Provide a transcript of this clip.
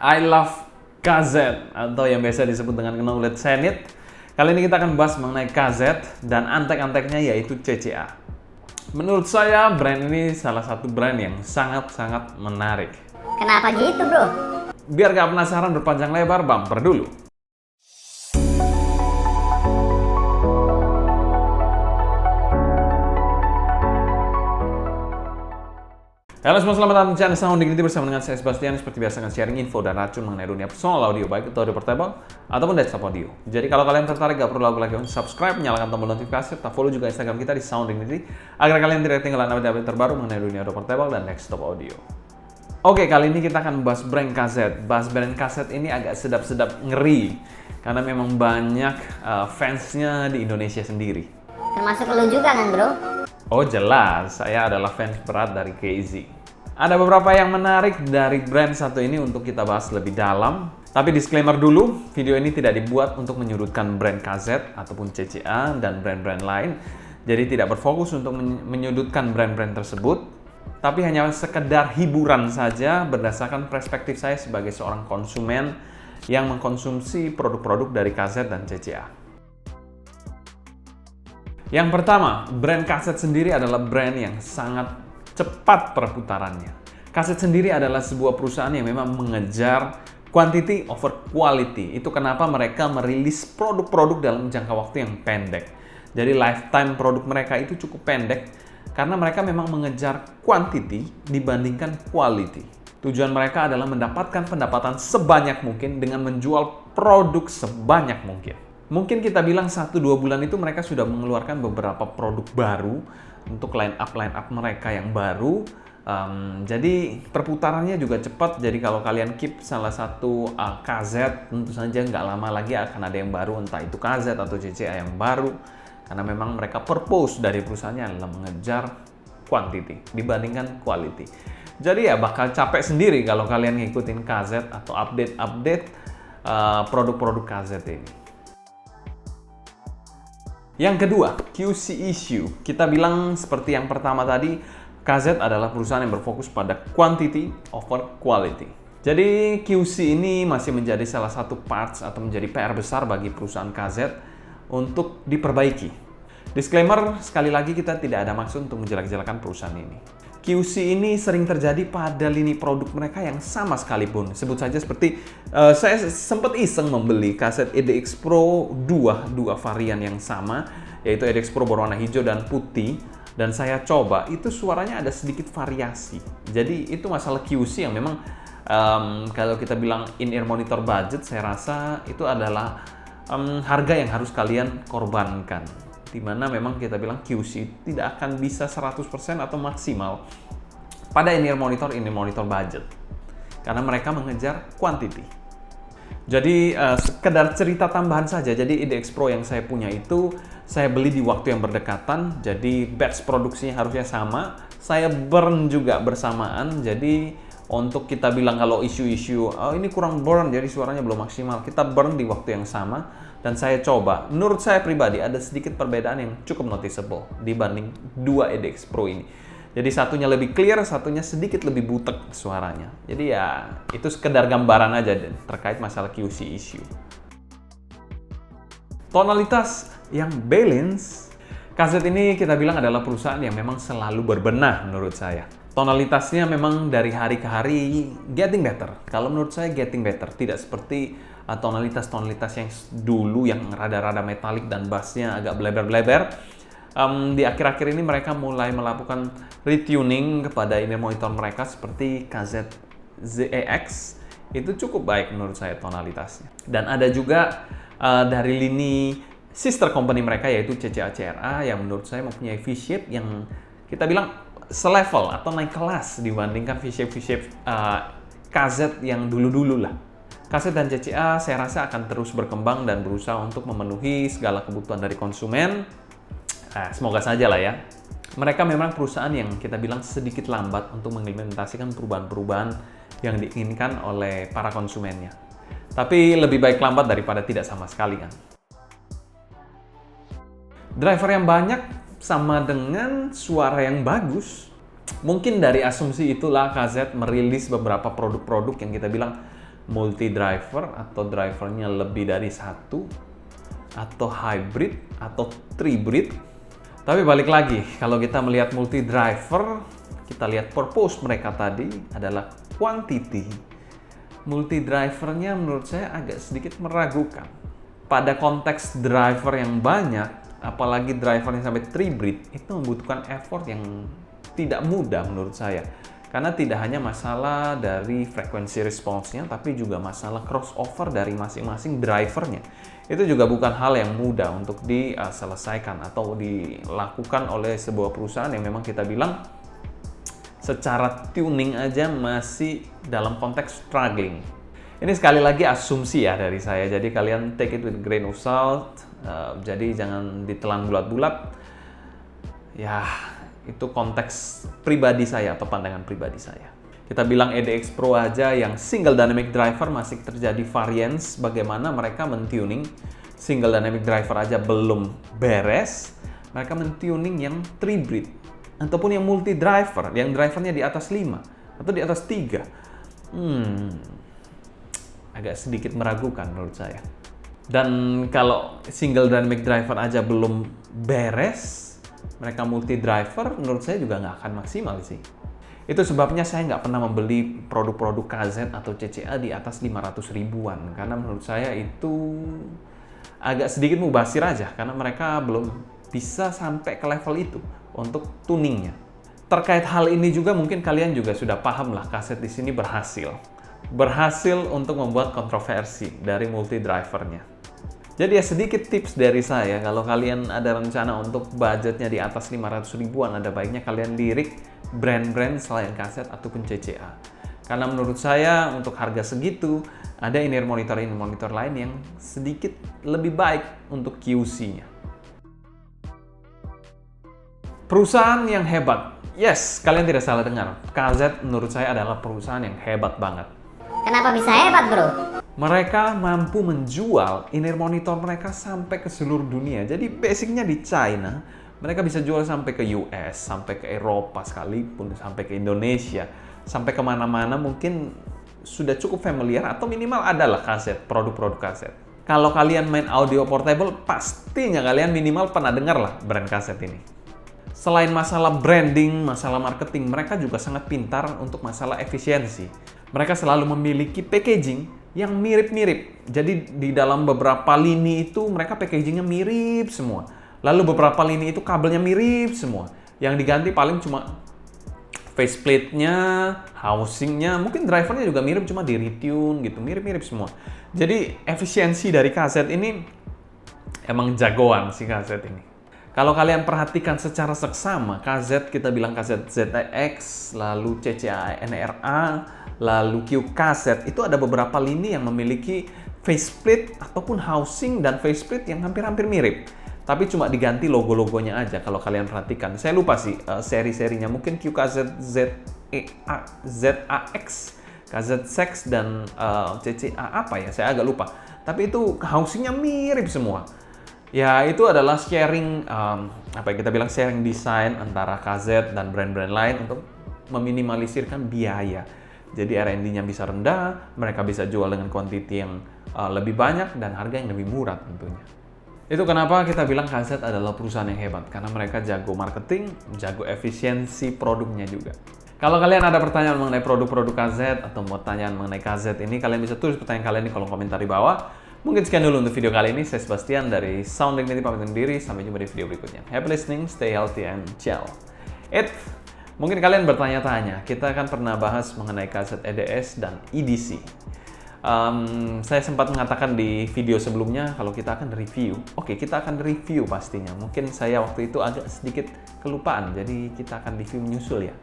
I love KZ atau yang biasa disebut dengan Knowledge Zenith. Kali ini kita akan bahas mengenai KZ dan antek-anteknya yaitu CCA. Menurut saya brand ini salah satu brand yang sangat-sangat menarik. Kenapa gitu, bro? Biar gak penasaran berpanjang lebar, bumper dulu. Halo semua, selamat datang di channel Sound Dignity bersama dengan saya Sebastian. Seperti biasa akan sharing info dan racun mengenai dunia personal audio, baik itu audio portable ataupun desktop audio. Jadi kalau kalian tertarik, gak perlu lagi untuk subscribe, nyalakan tombol notifikasi, serta follow juga Instagram kita di Sound Dignity agar kalian tidak ketinggalan update terbaru mengenai dunia audio portable dan desktop audio. Oke, kali ini kita akan bahas brand KZ. Bahas brand KZ ini agak sedap-sedap ngeri karena memang banyak fansnya di Indonesia sendiri. Termasuk lu juga kan, bro? Oh jelas, saya adalah fans berat dari KZ. Ada beberapa yang menarik dari brand satu ini untuk kita bahas lebih dalam. Tapi disclaimer dulu, video ini tidak dibuat untuk menyudutkan brand KZ ataupun CCA dan brand-brand lain. Jadi tidak berfokus untuk menyudutkan brand-brand tersebut. Tapi hanya sekedar hiburan saja berdasarkan perspektif saya sebagai seorang konsumen yang mengkonsumsi produk-produk dari KZ dan CCA. Yang pertama, brand KZ sendiri adalah brand yang sangat cepat perputarannya. KZ sendiri adalah sebuah perusahaan yang memang mengejar quantity over quality. Itu kenapa mereka merilis produk-produk dalam jangka waktu yang pendek. Jadi lifetime produk mereka itu cukup pendek karena mereka memang mengejar quantity dibandingkan quality. Tujuan mereka adalah mendapatkan pendapatan sebanyak mungkin dengan menjual produk sebanyak mungkin. Mungkin kita bilang 1-2 bulan itu mereka sudah mengeluarkan beberapa produk baru untuk line up mereka yang baru. Jadi perputarannya juga cepat. Jadi kalau kalian keep salah satu KZ, tentu saja nggak lama lagi akan ada yang baru, entah itu KZ atau CCA yang baru. Karena memang mereka purpose dari perusahaannya adalah mengejar quantity dibandingkan quality. Jadi ya bakal capek sendiri kalau kalian ngikutin KZ atau update produk-produk KZ ini. Yang kedua, QC issue. Kita bilang seperti yang pertama tadi, KZ adalah perusahaan yang berfokus pada quantity over quality. Jadi QC ini masih menjadi salah satu parts atau menjadi PR besar bagi perusahaan KZ untuk diperbaiki. Disclaimer, sekali lagi kita tidak ada maksud untuk menjelek-jelekan perusahaan ini. QC ini sering terjadi pada lini produk mereka yang sama sekalipun. Sebut saja seperti saya sempat iseng membeli kaset EDX Pro 2 varian yang sama, yaitu EDX Pro berwarna hijau dan putih, dan saya coba itu suaranya ada sedikit variasi. Jadi itu masalah QC yang memang kalau kita bilang in-ear monitor budget, saya rasa itu adalah harga yang harus kalian korbankan. Dimana memang kita bilang QC tidak akan bisa 100% atau maksimal pada in-ear monitor budget karena mereka mengejar quantity. Jadi sekedar cerita tambahan saja, jadi EDX Pro yang saya punya itu saya beli di waktu yang berdekatan, jadi batch produksinya harusnya sama, saya burn juga bersamaan. Jadi untuk kita bilang kalau isu-isu ini kurang burn jadi suaranya belum maksimal, kita burn di waktu yang sama. Dan saya coba, menurut saya pribadi ada sedikit perbedaan yang cukup noticeable dibanding dua EDX Pro ini. Jadi satunya lebih clear, satunya sedikit lebih butek suaranya. Jadi ya itu sekedar gambaran aja terkait masalah QC issue. Tonalitas yang balance, KZ ini kita bilang adalah perusahaan yang memang selalu berbenah menurut saya. Tonalitasnya memang dari hari ke hari getting better. Kalau menurut saya getting better, tidak seperti tonalitas yang dulu yang rada-rada metalik dan bassnya agak bleber-bleber. Di akhir-akhir ini mereka mulai melakukan retuning kepada in-ear monitor mereka seperti KZ ZEX. Itu cukup baik menurut saya tonalitasnya. Dan ada juga dari lini sister company mereka yaitu CCA CRA yang menurut saya mempunyai V-shape yang kita bilang selevel atau naik kelas dibandingkan V-shape KZ yang dulu-dulu lah. KZ dan CCA saya rasa akan terus berkembang dan berusaha untuk memenuhi segala kebutuhan dari konsumen. Semoga saja lah ya. Mereka memang perusahaan yang kita bilang sedikit lambat untuk mengimplementasikan perubahan-perubahan yang diinginkan oleh para konsumennya. Tapi lebih baik lambat daripada tidak sama sekali kan. Driver yang banyak sama dengan suara yang bagus. Mungkin dari asumsi itulah KZ merilis beberapa produk-produk yang kita bilang multi driver atau drivernya lebih dari satu, atau hybrid atau tribrid. Tapi balik lagi, kalau kita melihat multi driver, kita lihat purpose mereka tadi adalah quantity. Multi drivernya menurut saya agak sedikit meragukan. Pada konteks driver yang banyak, apalagi drivernya sampai tribrid, itu membutuhkan effort yang tidak mudah menurut saya. Karena tidak hanya masalah dari frekuensi response-nya, tapi juga masalah crossover dari masing-masing drivernya. Itu juga bukan hal yang mudah untuk diselesaikan atau dilakukan oleh sebuah perusahaan yang memang kita bilang secara tuning aja masih dalam konteks struggling. Ini sekali lagi asumsi ya dari saya, jadi kalian take it with grain of salt. Jadi jangan ditelan bulat-bulat. Ya, itu konteks pribadi saya atau pandangan pribadi saya. Kita bilang EDX Pro aja yang single dynamic driver masih terjadi variance bagaimana mereka mentuning. Single dynamic driver aja belum beres, mereka mentuning yang tribrid ataupun yang multi driver, yang drivernya di atas 5 atau di atas 3. Agak sedikit meragukan menurut saya. Dan kalau single dynamic driver aja belum beres, mereka multi driver menurut saya juga nggak akan maksimal sih. Itu sebabnya saya nggak pernah membeli produk-produk KZ atau CCA di atas 500 ribuan. Karena menurut saya itu agak sedikit mubazir aja. Karena mereka belum bisa sampai ke level itu untuk tuningnya. Terkait hal ini juga mungkin kalian juga sudah paham lah, KZ di sini berhasil untuk membuat kontroversi dari multi drivernya. Jadi ya sedikit tips dari saya, kalau kalian ada rencana untuk budgetnya di atas 500 ribuan, ada baiknya kalian lirik brand-brand selain KZ ataupun CCA. Karena menurut saya untuk harga segitu, ada in-ear monitor lain yang sedikit lebih baik untuk QC-nya. Perusahaan yang hebat. Yes, kalian tidak salah dengar. KZ menurut saya adalah perusahaan yang hebat banget. Kenapa bisa hebat, bro? Mereka mampu menjual in-ear monitor mereka sampai ke seluruh dunia. Jadi basicnya di China, mereka bisa jual sampai ke US, sampai ke Eropa sekalipun, sampai ke Indonesia, sampai kemana-mana mungkin sudah cukup familiar atau minimal adalah kaset, produk-produk kaset. Kalau kalian main audio portable, pastinya kalian minimal pernah dengar lah brand kaset ini. Selain masalah branding, masalah marketing, mereka juga sangat pintar untuk masalah efisiensi. Mereka selalu memiliki packaging yang mirip-mirip. Jadi di dalam beberapa lini itu mereka packagingnya mirip semua. Lalu beberapa lini itu kabelnya mirip semua. Yang diganti paling cuma faceplate-nya, housing-nya, mungkin drivernya juga mirip, cuma di retune gitu, mirip-mirip semua. Jadi efisiensi dari kaset ini emang jagoan si kaset ini. Kalau kalian perhatikan secara seksama, KZ kita bilang KZ ZX, lalu CCA NRA, lalu Q kaset, itu ada beberapa lini yang memiliki faceplate ataupun housing dan faceplate yang hampir-hampir mirip. Tapi cuma diganti logo-logonya aja kalau kalian perhatikan. Saya lupa sih seri-serinya, mungkin QKZ ZAX, KZ6 dan CCA apa ya, saya agak lupa. Tapi itu housingnya mirip semua. Ya, itu adalah sharing, kita bilang sharing desain antara KZ dan brand-brand lain untuk meminimalisirkan biaya. Jadi R&D-nya bisa rendah, mereka bisa jual dengan quantity yang lebih banyak dan harga yang lebih murah tentunya. Itu kenapa kita bilang KZ adalah perusahaan yang hebat, karena mereka jago marketing, jago efisiensi produknya juga. Kalau kalian ada pertanyaan mengenai produk-produk KZ atau mau pertanyaan mengenai KZ ini, kalian bisa tulis pertanyaan kalian di kolom komentar di bawah. Mungkin sekian dulu untuk video kali ini. Saya Sebastian dari Sound Dignity pamit undur diri. Sampai jumpa di video berikutnya. Happy listening, stay healthy, and ciao. Mungkin kalian bertanya-tanya, kita akan pernah bahas mengenai kaset EDS dan EDC. Saya sempat mengatakan di video sebelumnya kalau kita akan review. Oke, kita akan review pastinya. Mungkin saya waktu itu agak sedikit kelupaan, jadi kita akan review menyusul ya.